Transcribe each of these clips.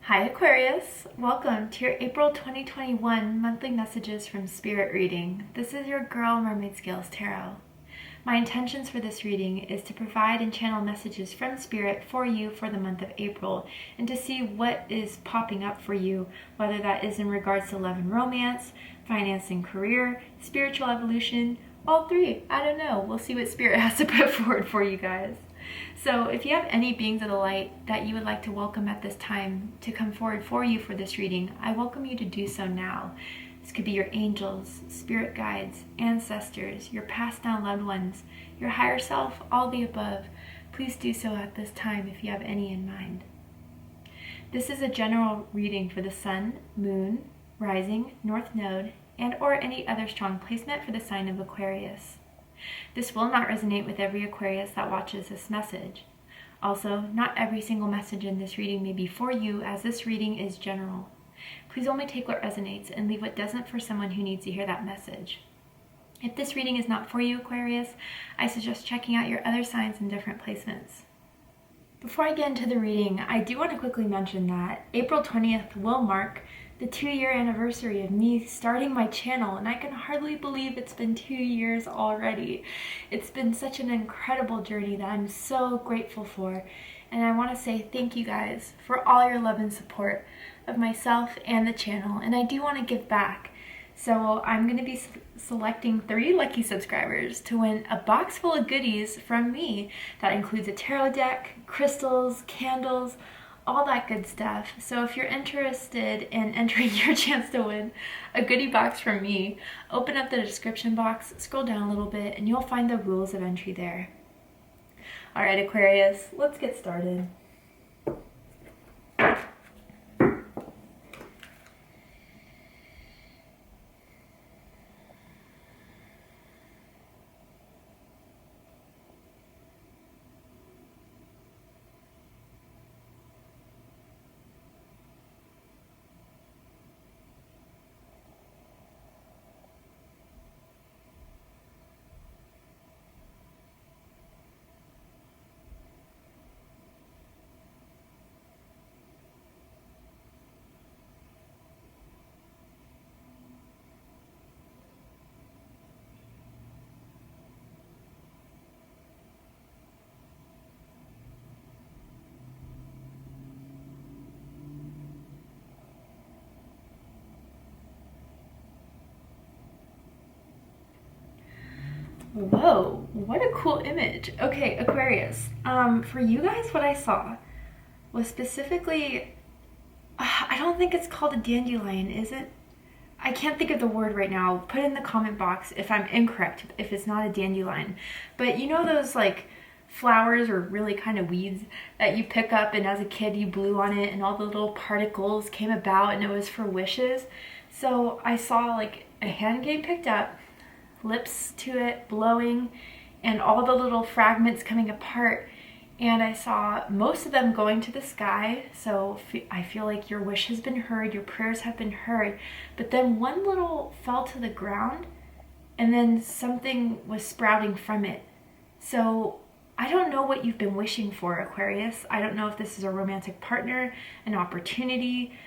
Hi Aquarius, welcome to your April 2021 monthly messages from Spirit reading. This is your girl Mermaid Scales Tarot. My intentions for this reading is to provide and channel messages from Spirit for you for the month of April and to see what is popping up for you, whether that is in regards to love and romance, finance and career, spiritual evolution, all three. I don't know. We'll see what Spirit has to put forward for you guys. So if you have any beings of the light that you would like to welcome at this time to come forward for you for this reading, I welcome you to do so now. This could be your angels, spirit guides, ancestors, your passed down loved ones, your higher self, all the above. Please do so at this time if you have any in mind. This is a general reading for the sun, moon, rising, north node, and or any other strong placement for the sign of Aquarius. This will not resonate with every Aquarius that watches this message. Also, not every single message in this reading may be for you, as this reading is general. Please only take what resonates and leave what doesn't for someone who needs to hear that message. If this reading is not for you, Aquarius, I suggest checking out your other signs in different placements. Before I get into the reading, I do want to quickly mention that April 20th will mark the 2-year anniversary of me starting my channel, and I can hardly believe it's been 2 years already. It's been such an incredible journey that I'm so grateful for, and I want to say thank you guys for all your love and support of myself and the channel, and I do want to give back. So I'm going to be selecting 3 lucky subscribers to win a box full of goodies from me that includes a tarot deck, crystals, candles, all that good stuff. So if you're interested in entering your chance to win a goodie box from me, open up the description box, scroll down a little bit, and you'll find the rules of entry there. All right, Aquarius, let's get started. Whoa, what a cool image. Okay, Aquarius, for you guys, what I saw was specifically, I don't think it's called a dandelion, is it? I can't think of the word right now. Put it in the comment box if I'm incorrect, if it's not a dandelion. But you know those like flowers or really kind of weeds that you pick up and as a kid you blew on it and all the little particles came about and it was for wishes? So I saw like a hand getting picked up, lips to it blowing, and all the little fragments coming apart, and I saw most of them going to the sky. So I feel like your wish has been heard, your prayers have been heard, but then one little fell to the ground and then something was sprouting from it. So I don't know what you've been wishing for, Aquarius. I don't know if this is a romantic partner, an opportunity,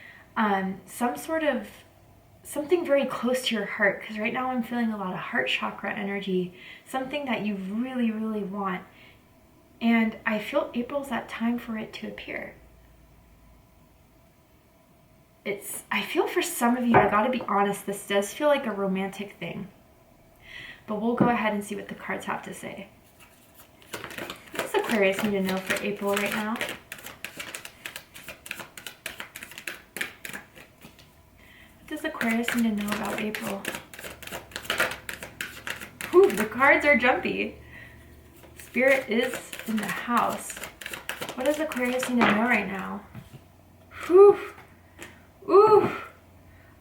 something very close to your heart, because right now I'm feeling a lot of heart chakra energy, something that you really, really want. And I feel April's that time for it to appear. I feel for some of you, I gotta be honest, this does feel like a romantic thing. But we'll go ahead and see what the cards have to say. What does Aquarius need to know for April right now? What does Aquarius need to know about April? Whew, the cards are jumpy. Spirit is in the house. What does Aquarius need to know right now? Whew. Ooh.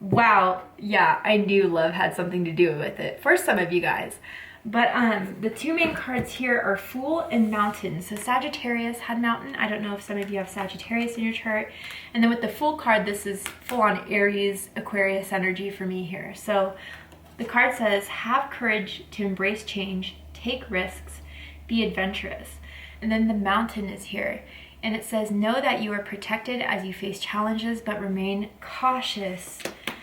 Wow. Yeah, I knew love had something to do with it for some of you guys. But the 2 main cards here are Fool and Mountain. So Sagittarius had Mountain. I don't know if some of you have Sagittarius in your chart. And then with the Fool card, this is full on Aries, Aquarius energy for me here. So the card says, have courage to embrace change, take risks, be adventurous. And then the Mountain is here. And it says, know that you are protected as you face challenges, but remain cautious.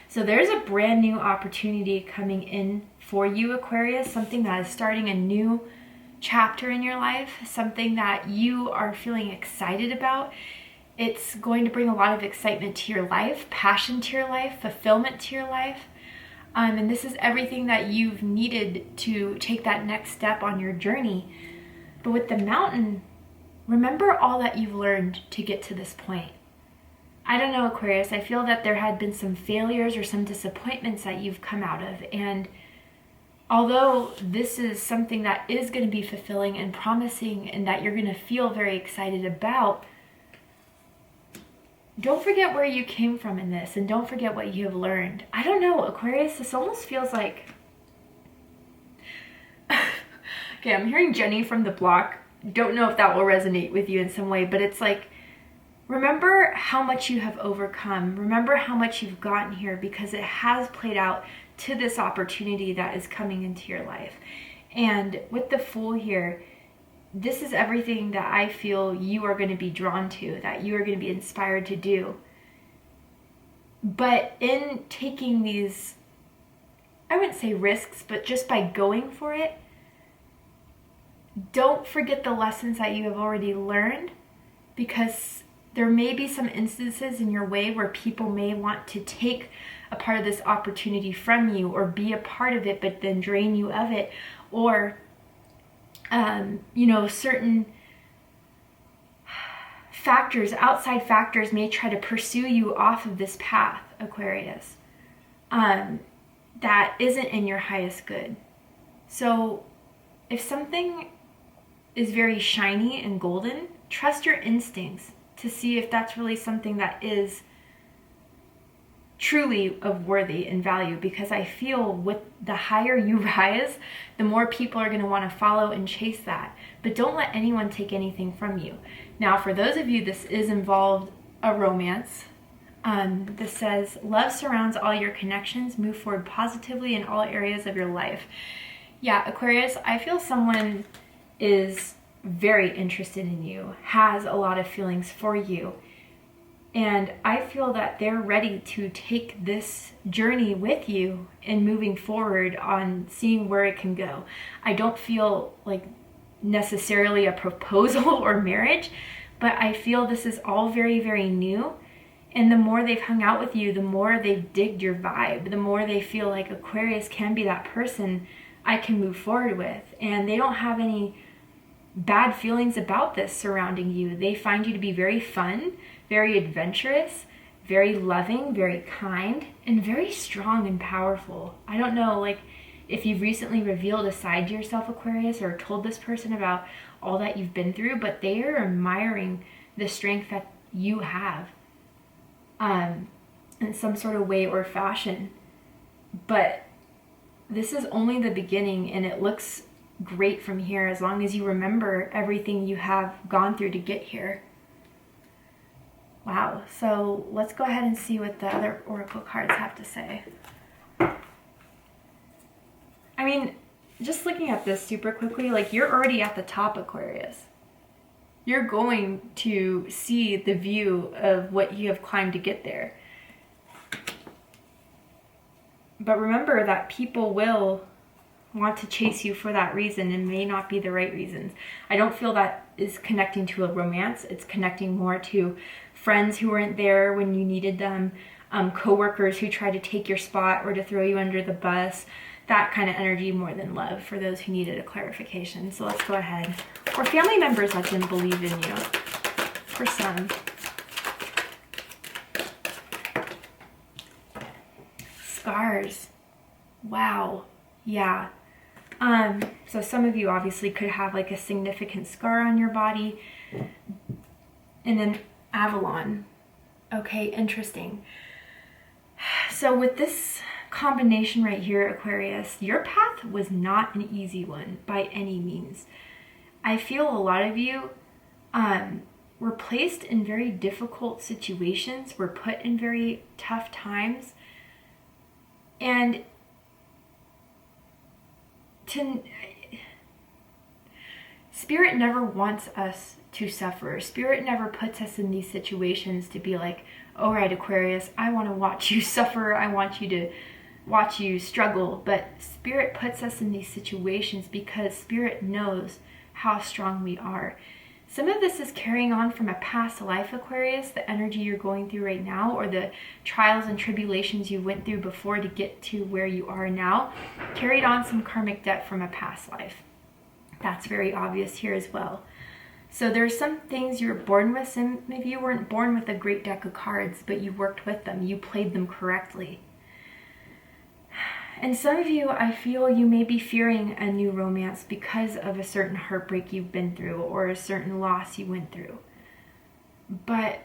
So there's a brand new opportunity coming in for you, Aquarius, something that is starting a new chapter in your life, something that you are feeling excited about. It's going to bring a lot of excitement to your life, passion to your life, fulfillment to your life. And this is everything that you've needed to take that next step on your journey. But with the Mountain, remember all that you've learned to get to this point. I don't know, Aquarius, I feel that there had been some failures or some disappointments that you've come out of. And although this is something that is going to be fulfilling and promising and that you're going to feel very excited about, don't forget where you came from in this, and don't forget what you have learned. I don't know, Aquarius, this almost feels like... Okay, I'm hearing Jenny from the block. Don't know if that will resonate with you in some way, but it's like, remember how much you have overcome. Remember how much you've gotten here, because it has played out to this opportunity that is coming into your life. And with the Fool here, this is everything that I feel you are going to be drawn to, that you are going to be inspired to do. But in taking these, I wouldn't say risks, but just by going for it, don't forget the lessons that you have already learned, because there may be some instances in your way where people may want to take a part of this opportunity from you, or be a part of it but then drain you of it, or certain factors, outside factors, may try to pursue you off of this path, Aquarius, that isn't in your highest good. So if something is very shiny and golden, trust your instincts to see if that's really something that is truly of worthy and value, because I feel with the higher you rise, the more people are going to want to follow and chase that. But don't let anyone take anything from you. Now, for those of you this is involved a romance, this says, love surrounds all your connections, move forward positively in all areas of your life. Yeah, Aquarius, I feel someone is very interested in you, has a lot of feelings for you. And I feel that they're ready to take this journey with you and moving forward on seeing where it can go. I don't feel like necessarily a proposal or marriage, but I feel this is all very, very new. And the more they've hung out with you, the more they've digged your vibe, the more they feel like Aquarius can be that person I can move forward with. And they don't have any bad feelings about this surrounding you. They find you to be very fun, very adventurous, very loving, very kind, and very strong and powerful. I don't know, like, if you've recently revealed a side to yourself, Aquarius, or told this person about all that you've been through, but they are admiring the strength that you have in some sort of way or fashion. But this is only the beginning, and it looks great from here as long as you remember everything you have gone through to get here. Wow, so let's go ahead and see what the other oracle cards have to say. I mean, just looking at this super quickly, like, you're already at the top, Aquarius. You're going to see the view of what you have climbed to get there. But remember that people will want to chase you for that reason, and may not be the right reasons. I don't feel that is connecting to a romance. It's connecting more to friends who weren't there when you needed them, coworkers who tried to take your spot or to throw you under the bus, that kind of energy more than love, for those who needed a clarification. So let's go ahead. Or family members that didn't believe in you, for some. Scars. Wow. Yeah. So some of you obviously could have like a significant scar on your body. And then Avalon. Okay, interesting. So with this combination right here, Aquarius, your path was not an easy one by any means. I feel a lot of you were placed in very difficult situations, were put in very tough times, and Spirit never wants us to suffer. Spirit never puts us in these situations to be like, all right, Aquarius, I want to watch you suffer. I want you to watch you struggle. But Spirit puts us in these situations because Spirit knows how strong we are. Some of this is carrying on from a past life, Aquarius, the energy you're going through right now, or the trials and tribulations you went through before to get to where you are now, carried on some karmic debt from a past life. That's very obvious here as well. So there's some things you were born with. Some maybe you weren't born with a great deck of cards, but you worked with them. You played them correctly. And some of you, I feel you may be fearing a new romance because of a certain heartbreak you've been through or a certain loss you went through. But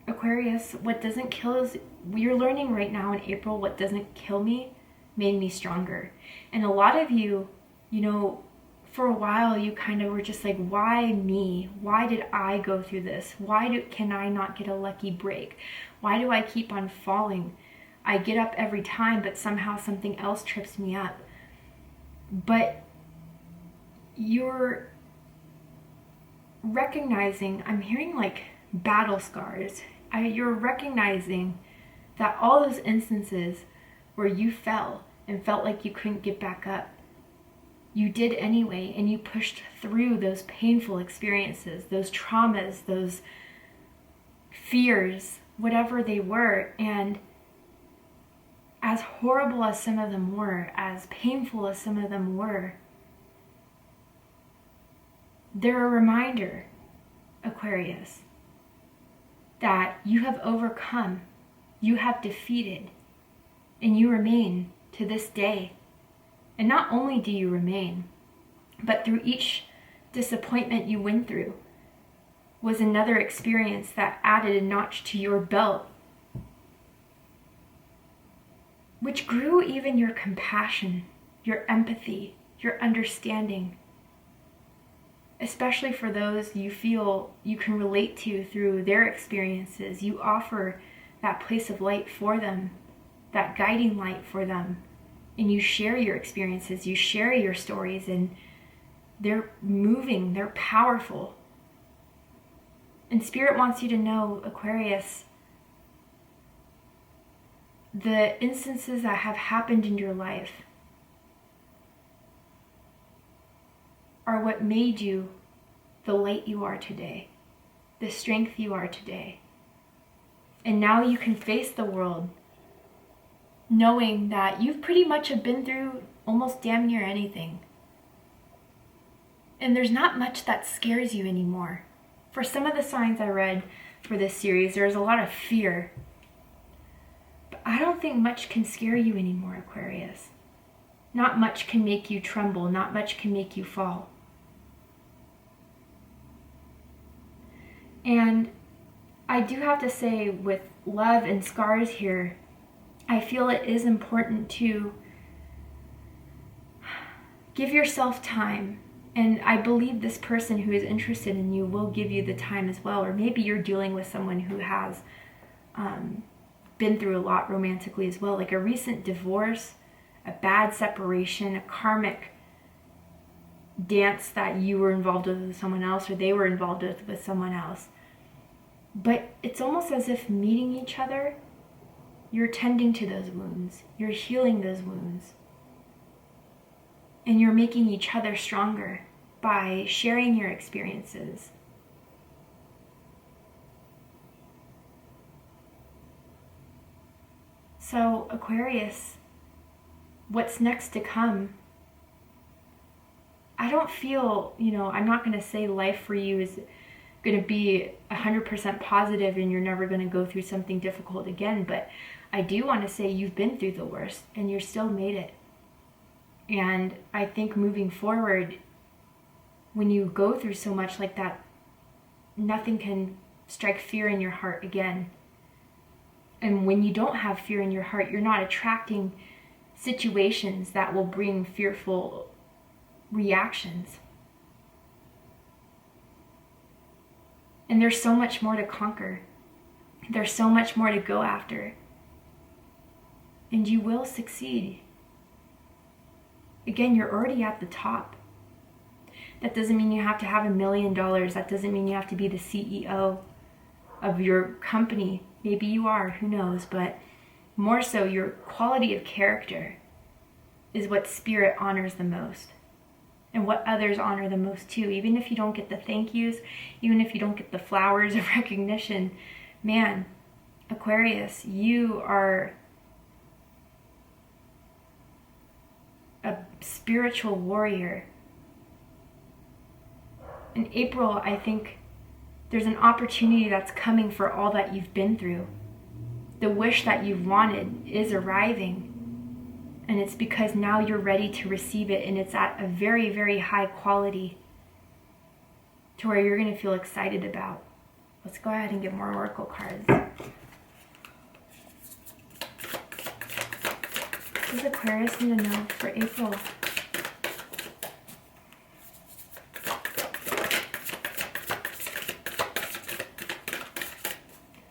Aquarius, what doesn't kill is, you're learning right now in April, what doesn't kill me made me stronger. And a lot of you, you know, for a while you kind of were just like, why me? Why did I go through this? Can I not get a lucky break? Why do I keep on falling? I get up every time, but somehow something else trips me up. But you're recognizing, I'm hearing like battle scars. You're recognizing that all those instances where you fell and felt like you couldn't get back up, you did anyway, and you pushed through those painful experiences, those traumas, those fears, whatever they were. And as horrible as some of them were, as painful as some of them were, they're a reminder, Aquarius, that you have overcome, you have defeated, and you remain to this day. And not only do you remain, but through each disappointment you went through was another experience that added a notch to your belt, which grew even your compassion, your empathy, your understanding, especially for those you feel you can relate to through their experiences. You offer that place of light for them, that guiding light for them, and you share your experiences, you share your stories, and they're moving, they're powerful. And Spirit wants you to know, Aquarius, the instances that have happened in your life are what made you the light you are today, the strength you are today. And now you can face the world knowing that you've pretty much have been through almost damn near anything. And there's not much that scares you anymore. For some of the signs I read for this series, there's a lot of fear. I don't think much can scare you anymore, Aquarius. Not much can make you tremble. Not much can make you fall. And I do have to say, with love and scars here, I feel it is important to give yourself time. And I believe this person who is interested in you will give you the time as well. Or maybe you're dealing with someone who has been through a lot romantically as well, like a recent divorce, a bad separation, a karmic dance that you were involved with someone else, or they were involved with someone else. But it's almost as if meeting each other, you're tending to those wounds, you're healing those wounds, and you're making each other stronger by sharing your experiences. So, Aquarius, what's next to come? I don't feel, I'm not going to say life for you is going to be 100% positive and you're never going to go through something difficult again, but I do want to say you've been through the worst and you're still made it. And I think moving forward, when you go through so much like that, nothing can strike fear in your heart again. And when you don't have fear in your heart, you're not attracting situations that will bring fearful reactions. And there's so much more to conquer. There's so much more to go after. And you will succeed. Again, you're already at the top. That doesn't mean you have to have $1 million. That doesn't mean you have to be the CEO of your company. Maybe you are, who knows, but more so your quality of character is what Spirit honors the most, and what others honor the most too. Even if you don't get the thank yous, even if you don't get the flowers of recognition, man, Aquarius, you are a spiritual warrior. In April, I think there's an opportunity that's coming for all that you've been through. The wish that you've wanted is arriving. And it's because now you're ready to receive it, and it's at a very, very high quality to where you're going to feel excited about. Let's go ahead and get more oracle cards. What does Aquarius need to know for April?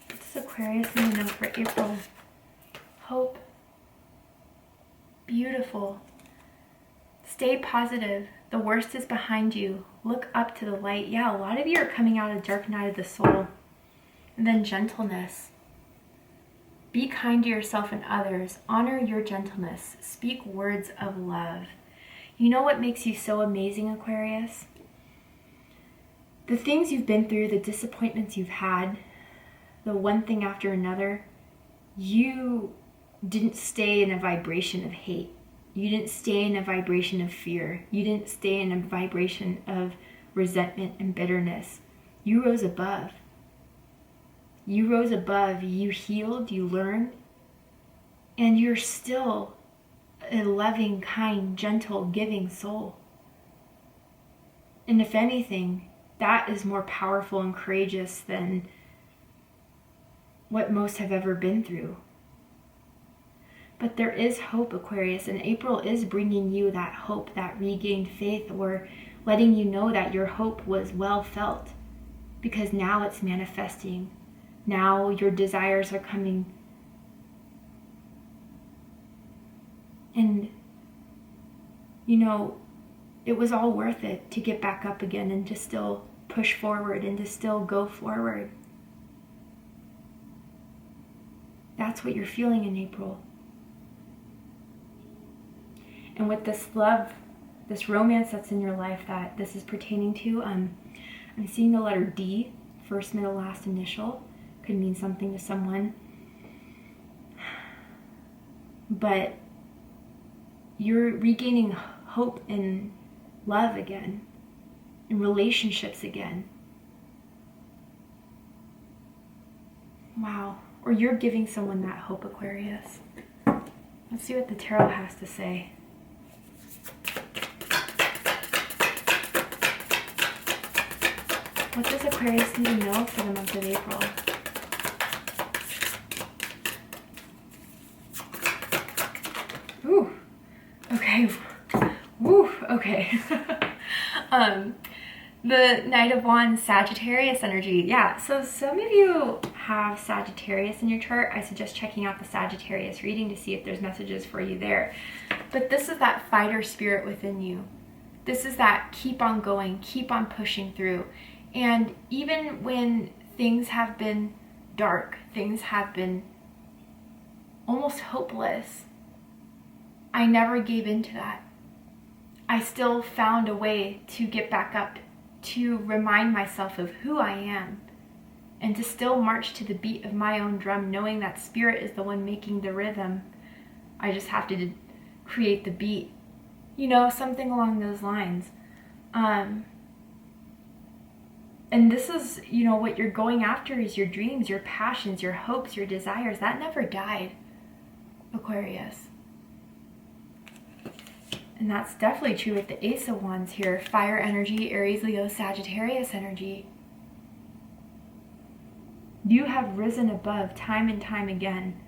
What does Aquarius need to know for April? Hope. Beautiful. Stay positive. The worst is behind you. Look up to the light. Yeah, a lot of you are coming out of dark night of the soul. And then gentleness. Be kind to yourself and others. Honor your gentleness. Speak words of love. You know what makes you so amazing, Aquarius? The things you've been through, the disappointments you've had, the one thing after another, you didn't stay in a vibration of hate. You didn't stay in a vibration of fear. You didn't stay in a vibration of resentment and bitterness. You rose above. You rose above. You healed. You learned. And you're still a loving, kind, gentle, giving soul. And if anything, that is more powerful and courageous than what most have ever been through. But there is hope, Aquarius, and April is bringing you that hope, that regained faith, or letting you know that your hope was well felt, because now it's manifesting. Now your desires are coming. And, you know, it was all worth it to get back up again and to still push forward and to still go forward. That's what you're feeling in April. And with this love, this romance that's in your life that this is pertaining to, I'm seeing the letter D, first, middle, last initial. Could mean something to someone. But you're regaining hope in love again, in relationships again. Wow. Or you're giving someone that hope, Aquarius. Let's see what the tarot has to say. What does Aquarius need to know for the month of April? Ooh, okay. Woo, okay. The Knight of Wands, Sagittarius energy. Yeah, so some of you have Sagittarius in your chart. I suggest checking out the Sagittarius reading to see if there's messages for you there. But this is that fighter spirit within you. This is that keep on going, keep on pushing through. And even when things have been dark, things have been almost hopeless, I never gave in to that. I still found a way to get back up, to remind myself of who I am, and to still march to the beat of my own drum, knowing that Spirit is the one making the rhythm. I just have to create the beat. You know, something along those lines. And this is, you know, what you're going after is your dreams, your passions, your hopes, your desires. That never died, Aquarius. And that's definitely true with the Ace of Wands here. Fire energy, Aries, Leo, Sagittarius energy. You have risen above time and time again.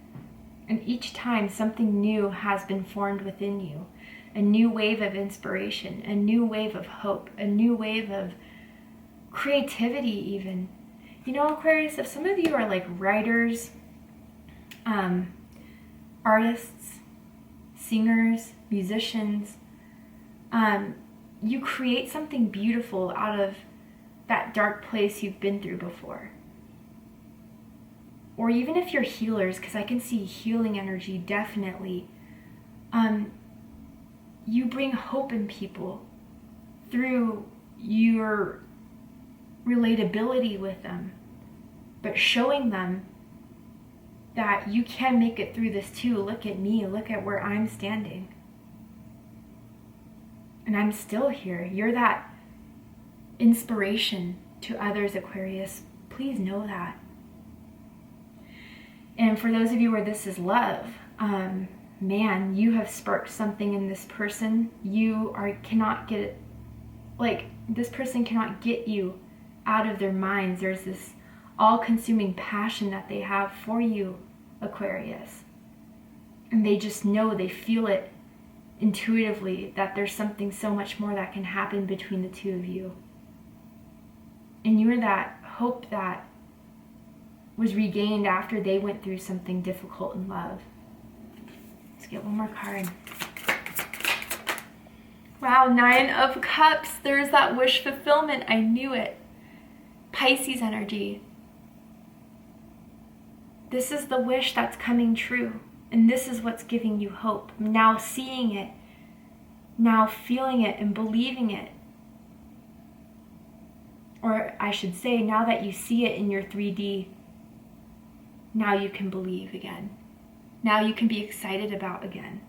And each time something new has been formed within you. A new wave of inspiration, a new wave of hope, a new wave of creativity even. You know, Aquarius, if some of you are like writers, artists, singers, musicians, you create something beautiful out of that dark place you've been through before. Or even if you're healers, because I can see healing energy definitely, you bring hope in people through your relatability with them, but showing them that you can make it through this too. Look at me, look at where I'm standing. And I'm still here. You're that inspiration to others, Aquarius. Please know that. And for those of you where this is love, man, you have sparked something in this person. Cannot get it, like, this person cannot get you out of their minds. There's this all-consuming passion that they have for you, Aquarius. And they just know, they feel it intuitively, that there's something so much more that can happen between the two of you. And you're that hope that was regained after they went through something difficult in love. Let's get one more card. Wow, 9 of Cups. There's that wish fulfillment. I knew it. Pisces energy. This is the wish that's coming true. And this is what's giving you hope. Now seeing it. Now feeling it and believing it. Or I should say, now that you see it in your 3D, now you can believe again. Now you can be excited about again.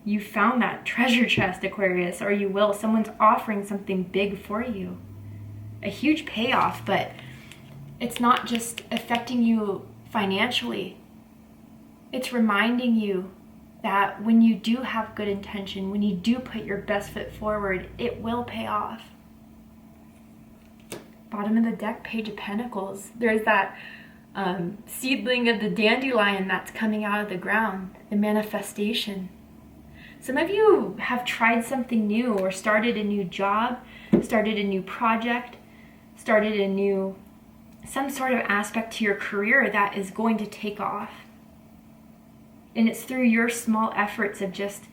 You found that treasure chest, Aquarius, or you will. Someone's offering something big for you. A huge payoff, but it's not just affecting you financially. It's reminding you that when you do have good intention, when you do put your best foot forward, it will pay off. Bottom of the deck, Page of Pentacles. There's that seedling of the dandelion that's coming out of the ground, the manifestation. Some of you have tried something new or started a new job, started a new project, started some sort of aspect to your career that is going to take off. And it's through your small efforts of just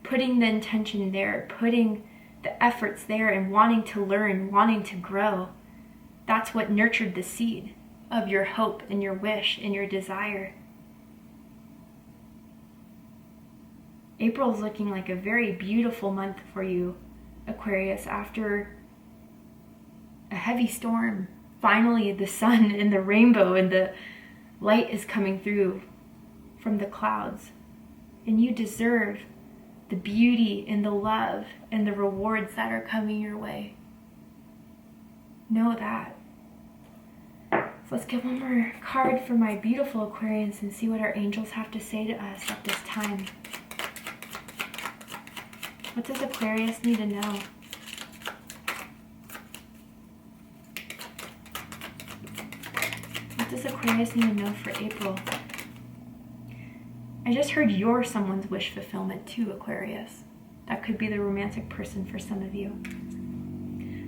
putting the intention there, putting the efforts there and wanting to learn, wanting to grow. That's what nurtured the seed of your hope and your wish and your desire. April is looking like a very beautiful month for you, Aquarius. After a heavy storm, finally the sun and the rainbow and the light is coming through from the clouds. And you deserve the beauty and the love and the rewards that are coming your way. Know that. So let's get one more card for my beautiful Aquarians and see what our angels have to say to us at this time. What does Aquarius need to know? What does Aquarius need to know for April? I just heard you're someone's wish fulfillment too, Aquarius. That could be the romantic person for some of you.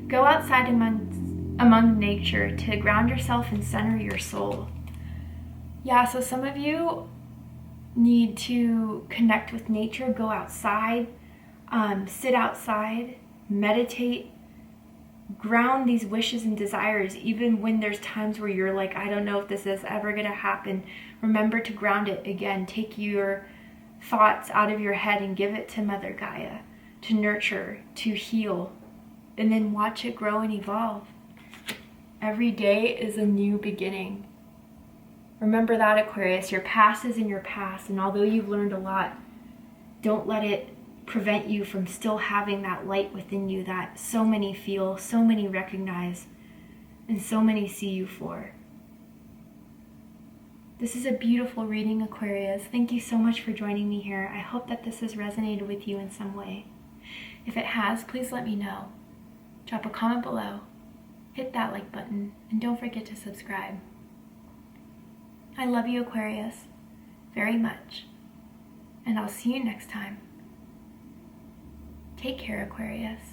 Go outside among nature to ground yourself and center your soul. Yeah, so some of you need to connect with nature, go outside, sit outside, meditate, ground these wishes and desires, even when there's times where you're like, I don't know if this is ever going to happen. Remember to ground it again. Take your thoughts out of your head and give it to Mother Gaia to nurture, to heal, and then watch it grow and evolve. Every day is a new beginning. Remember that, Aquarius. Your past is in your past, and although you've learned a lot, don't let it prevent you from still having that light within you that so many feel, so many recognize, and so many see you for. This is a beautiful reading, Aquarius. Thank you so much for joining me here. I hope that this has resonated with you in some way. If it has, please let me know. Drop a comment below, hit that like button, and don't forget to subscribe. I love you, Aquarius, very much, and I'll see you next time. Take care, Aquarius.